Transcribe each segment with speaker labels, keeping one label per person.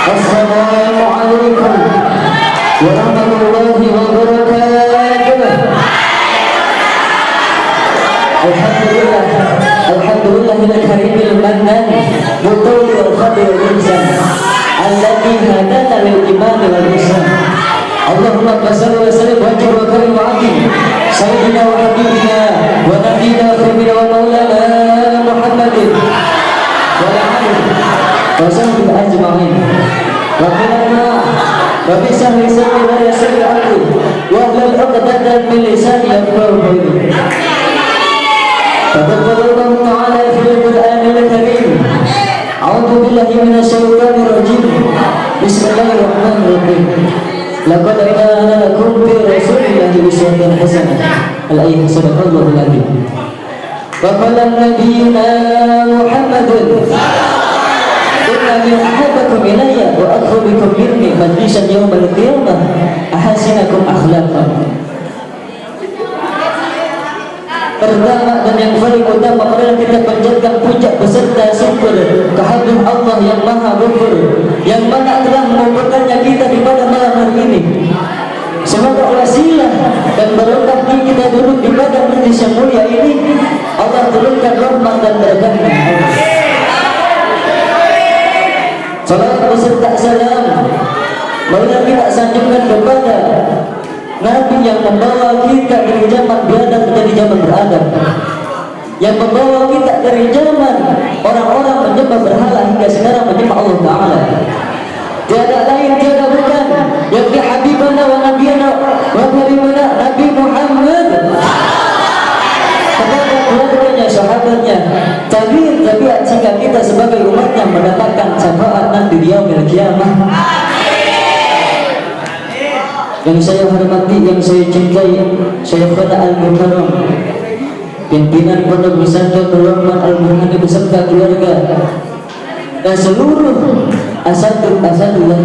Speaker 1: Assalamualaikum warahmatullahi wabarakatuh. Alhamdulillah, alhamdulillahil karimil mannan, mutawli wal fadli wal ihsan, alladzi hadana lil iman wal ihsan. Allahumma salli wa sallim wa ajil wa karim wa adim sayyidina wa habibina wa nabiyina wa habibina wa maulana Muhammadin wa ala alihi wa sahbihi ajma'in. Rabbana Rabbi sahli sadri wa yassir amri wa hlul 'uqdatan min lisani yafqahu qawli. Faqala ta'ala fil Qur'anil Karim, a'udzu billahi minasy syaithanir rajim. Bismillahirrahmanirrahim. Laqad kana lakum fi rasulillahi uswatun hasanah. Al-ayat sadaqallahul adzim. Wa qala nabiyyuna Muhammadun inna min ahabbakum ilayya wa aqrabikum minni majlisan yawmal qiyamah ahsanakum akhlaqan. Pertama dan yang paling utama adalah kita panjatkan puja beserta syukur kehadirat Allah yang Maha Ghafur, yang mana telah mengumpulkannya kita di pada malam hari ini. Semoga wasilah dan barokah kita duduk di pada majlis yang mulia ini, Allah turunkan rahmat dan berkahnya. Salam beserta salam marilah kita sanjungkan kepada Nabi yang membawa kita dari zaman biadab menjadi zaman beradab, yang membawa kita dari zaman orang-orang menyembah berhala hingga sekarang menyembah Allah Ta'ala. Tiada lain, tiada bukan yang di habibana wa nabiyana wa karimana Nabi Muhammad, kepada keluarganya, sahabatnya, tabi'at jika kita sebagai umatnya mendapatkan syafaat nanti di yaumil qiyamah. Yang saya hormati, yang saya cintai, Syekhana Al-Mukarram, pimpinan Pondok Pesantren Nurul Rahman Al-Burhani beserta keluarga dan seluruh asatidz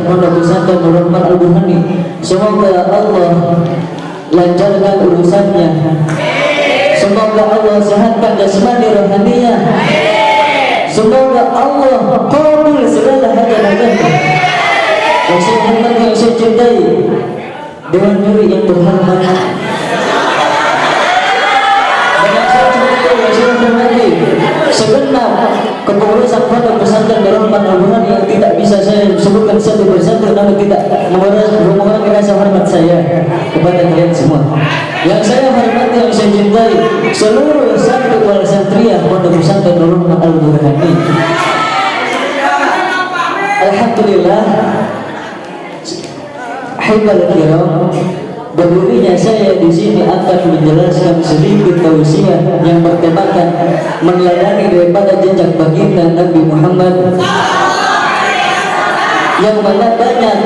Speaker 1: Pondok Pesantren Nurul Rahman Al-Burhani. Semoga Allah lancarkan urusannya, semoga Allah sehatkan jasmani rohaninya, semoga Allah qabul segala hajat-hajatnya. Yang saya hormati, yang saya cintai, Dewan Juri yang terhormat, dan yang saya cintai, yang saya hormati, segenap kepengurusan Pondok Pesantren Nurul Rahman Al-Burhani yang tidak bisa saya sebutkan satu persatu, namun tidak mengurangi rasa hormat saya kepada kalian semua. Yang saya hormati, yang saya cintai, seluruh santri wal santriyah Pondok Pesantren Nurul Rahman Al-Burhani. Alhamdulillah, hibal kiram, berdirinya saya di sini akan menjelaskan sedikit tausiah yang bertemakan meneladani daripada jejak baginda Nabi Muhammad, yang mana banyak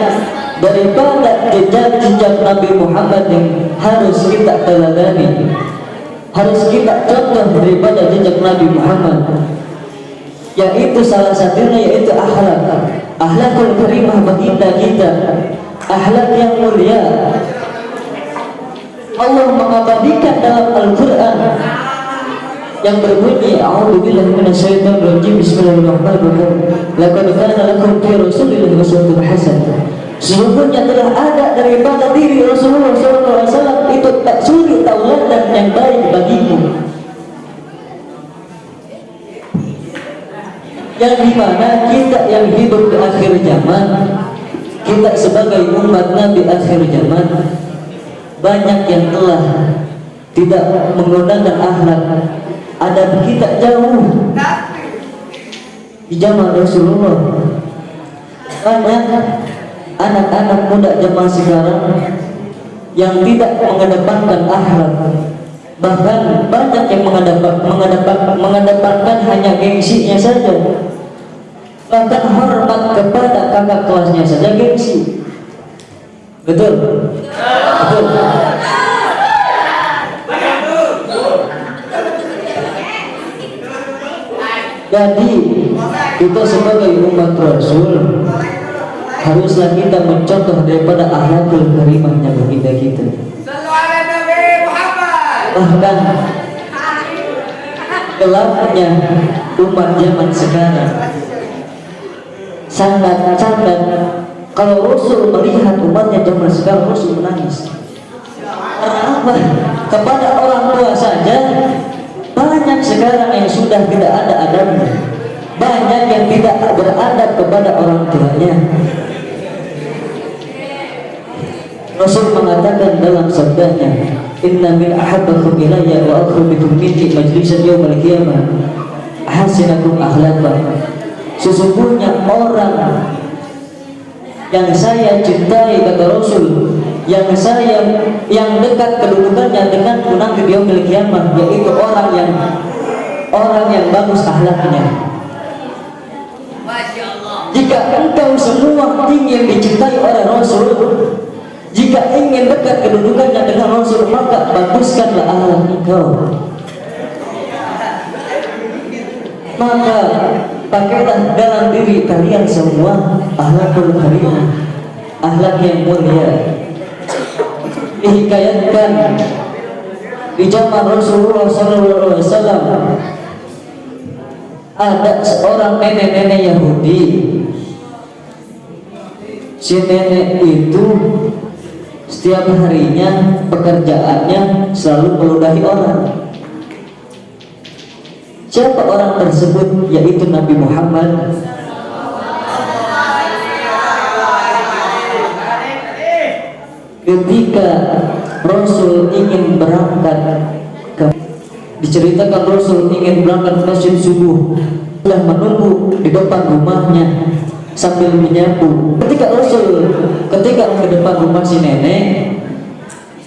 Speaker 1: daripada jejak Nabi Muhammad yang harus kita teladani, harus kita contoh daripada jejak Nabi Muhammad, yaitu salah satunya yaitu akhlakul karimah baginda kita, akhlak yang mulia. Allah mengabadikan dalam Al-Quran yang berbunyi, a'udzubillahi minasyaitonir rajim, bismillahirrahmanirrahim, laqad kana lakum fi rasulillahi uswatun hasanah. Sesungguhnya telah ada daripada diri Rasulullah SAW itu tak suri tauladan yang baik bagimu, yang dimana kita yang hidup di akhir zaman, kita sebagai umat Nabi akhir zaman, banyak yang telah tidak menggunakan akhlak adab kita jauh di zaman Rasulullah. Banyak anak-anak muda zaman sekarang yang tidak mengedepankan akhlak, bahkan banyak yang mengedepankan hanya gengsinya saja, bahkan hormat kepada kakak kelasnya saja gengsi. Betul? Betul. Jadi kita sebagai umat Rasul haruslah kita mencontoh daripada akhlakul karimahnya baginda kita. Bahkan gelapnya umat zaman sekarang sangat Kalau Rasul melihat umatnya zaman sekarang, Rasul menangis. Karena apa? Kepada orang tua saja banyak sekarang yang sudah tidak ada adabnya. Banyak yang tidak beradab kepada orang tuanya. Rasul mengatakan dalam sabdanya, "Inna min ahabbakum ilayya wa aqrabukum minni majlisan yaumil qiyamah ahsanakum akhlaqan." Sesungguhnya orang yang saya cintai, kata Rasul, yang dekat kedudukannya dengan nanti di yaumil qiyamah, yaitu orang yang bagus akhlaknya. Jika engkau semua ingin dicintai oleh Rasul, jika ingin dekat kedudukannya dengan Rasul, maka baguskanlah akhlak engkau. Maka pakailah dalam diri kalian semua akhlakul karimah, akhlak yang mulia. Dihikayatkan di zaman Rasulullah SAW, ada seorang nenek-nenek Yahudi. Si nenek itu setiap harinya pekerjaannya selalu meludahi orang. Siapa orang tersebut? Yaitu Nabi Muhammad. Ketika Rasul ingin berangkat diceritakan Rasul ingin berangkat ke masjid subuh, telah menunggu di depan rumahnya sambil menyapu. Ketika ke depan rumah si nenek,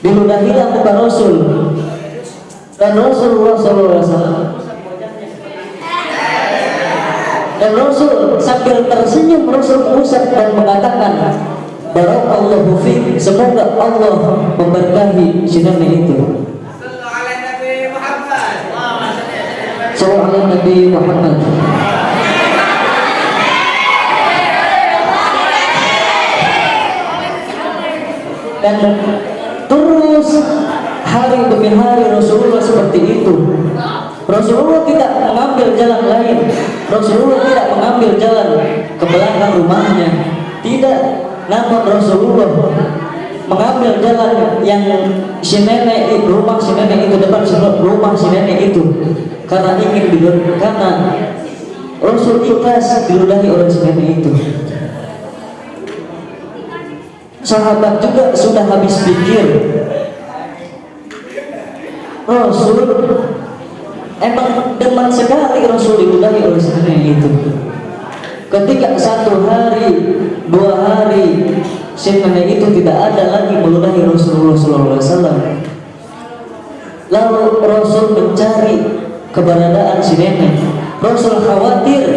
Speaker 1: diludahilah muka Rasul, dan Rasulullah SAW, dan Rasul sambil tersenyum, Rasul mengusap dan mengatakan, "Barakallahu fiik," semoga Allah memberkahi si nenek itu. Sallallahu Nabi Muhammad. Dan terus hari demi hari Rasulullah seperti itu. Rasulullah tidak mengambil jalan lain. Rasulullah tidak mengambil jalan ke belakang rumahnya. Tidak. Namun Rasulullah mengambil jalan yang si nenek itu, rumah si nenek itu, depan rumah si nenek itu, karena Rasul ikhlas diludahi oleh si nenek itu. Sahabat juga sudah habis pikir, Rasul emang demen sekali Rasul diludahi oleh si nenek itu. Ketika 1 hari, 2 hari, si nenek itu tidak ada lagi meludahi Rasulullah SAW. Lalu Rasul mencari keberadaan si nenek. Rasul khawatir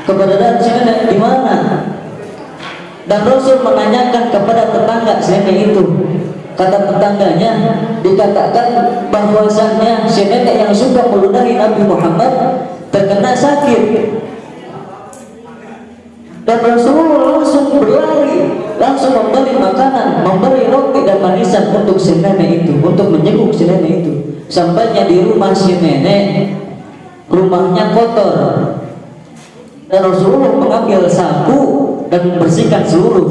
Speaker 1: keberadaan si nenek di mana. Dan Rasul menanyakan kepada tetangga si nenek itu. Kata tetangganya, dikatakan bahwasanya si nenek yang suka meludahi Nabi Muhammad terkena sakit. Dan Rasulullah langsung berlari, langsung memberi makanan, memberi roti dan manisan untuk si nenek itu, untuk menjenguk si nenek itu. Sampainya di rumah si nenek, rumahnya kotor, dan Rasulullah mengambil sapu dan membersihkan seluruh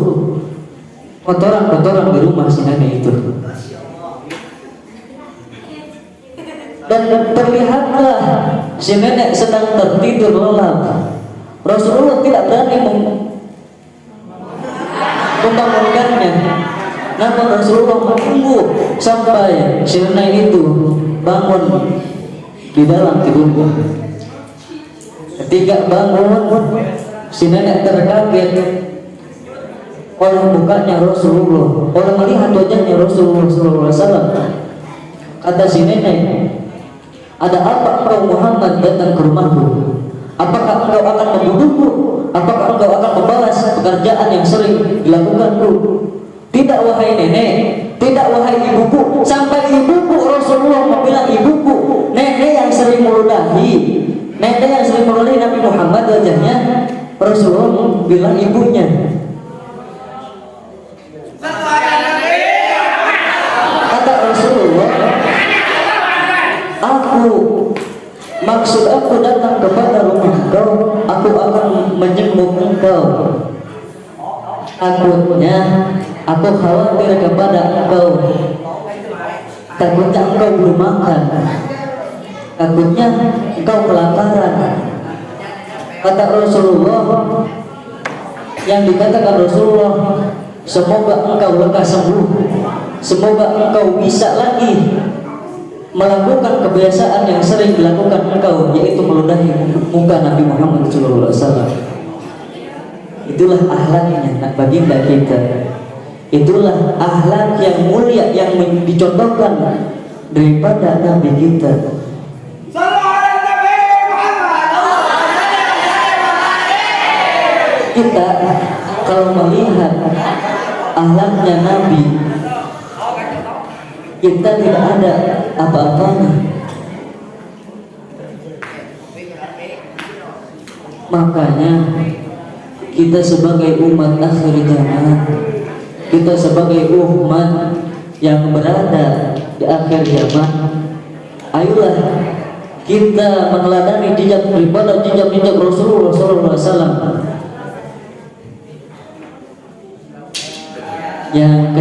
Speaker 1: kotoran-kotoran di rumah si nenek itu. Dan terlihatlah si nenek sedang tertidur lelap. Rasulullah tidak berani membangunkannya. Namun Rasulullah menunggu sampai si nenek itu bangun di dalam tidurnya. Ketika bangun, si nenek terkaget oleh mukanya Rasulullah, oleh melihat wajahnya Rasulullah SAW. Kata si nenek, "Ada apa engkau Muhammad datang ke rumahku? Apakah engkau akan membunuhku? Apakah engkau akan membalas pekerjaan yang sering dilakukanku?" "Tidak wahai nenek, tidak wahai ibuku." Sampai ibuku Rasulullah membilang ibuku, nenek yang sering meludahi Nabi Muhammad wajahnya. Rasulullah bilang ibunya. Kata Rasulullah, maksud aku datang kepada rumah engkau, aku akan menjenguk engkau. Takutnya aku khawatir kepada engkau, takutnya engkau belum makan, takutnya engkau kelaparan. Kata Rasulullah, yang dikatakan Rasulullah, semoga engkau lekas sembuh, semoga engkau bisa lagi melakukan kebiasaan yang sering dilakukan engkau, yaitu meludahi muka Nabi Muhammad SAW. Itulah akhlaknya baginda kita. Itulah akhlak yang mulia yang dicontohkan daripada Nabi kita. Kita kalau melihat akhlaknya Nabi, kita tidak ada apa-apanya. Makanya kita sebagai umat akhir zaman, kita sebagai umat yang berada di akhir zaman, ayolah kita meneladani jejak daripada jejak Rasulullah SAW. Yang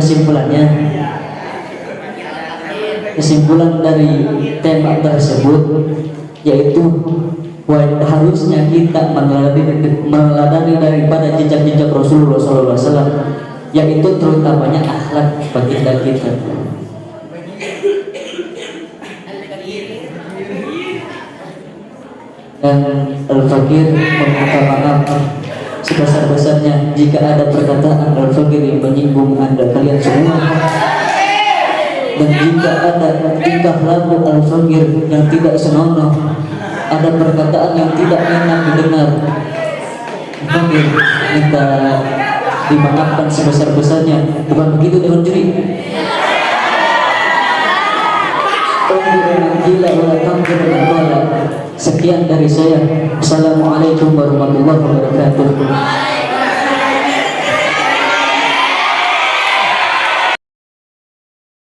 Speaker 1: kesimpulan dari tema tersebut yaitu harusnya kita meneladani daripada jejak Rasulullah SAW, yaitu terutamanya akhlak baginda kita. Dan Al-Fakir meminta maaf sebesar-besarnya jika ada perkataan Al-Fakir yang menyinggung Anda kalian semua, dan jika ada tingkah laku Al-Fakir yang tidak senonoh, ada perkataan yang tidak enak didengar, Al-Fakir minta dimaafkan sebesar-besarnya. Bukan begitu Dewan Juri? Sekian dari saya. Assalamualaikum warahmatullahi wabarakatuh.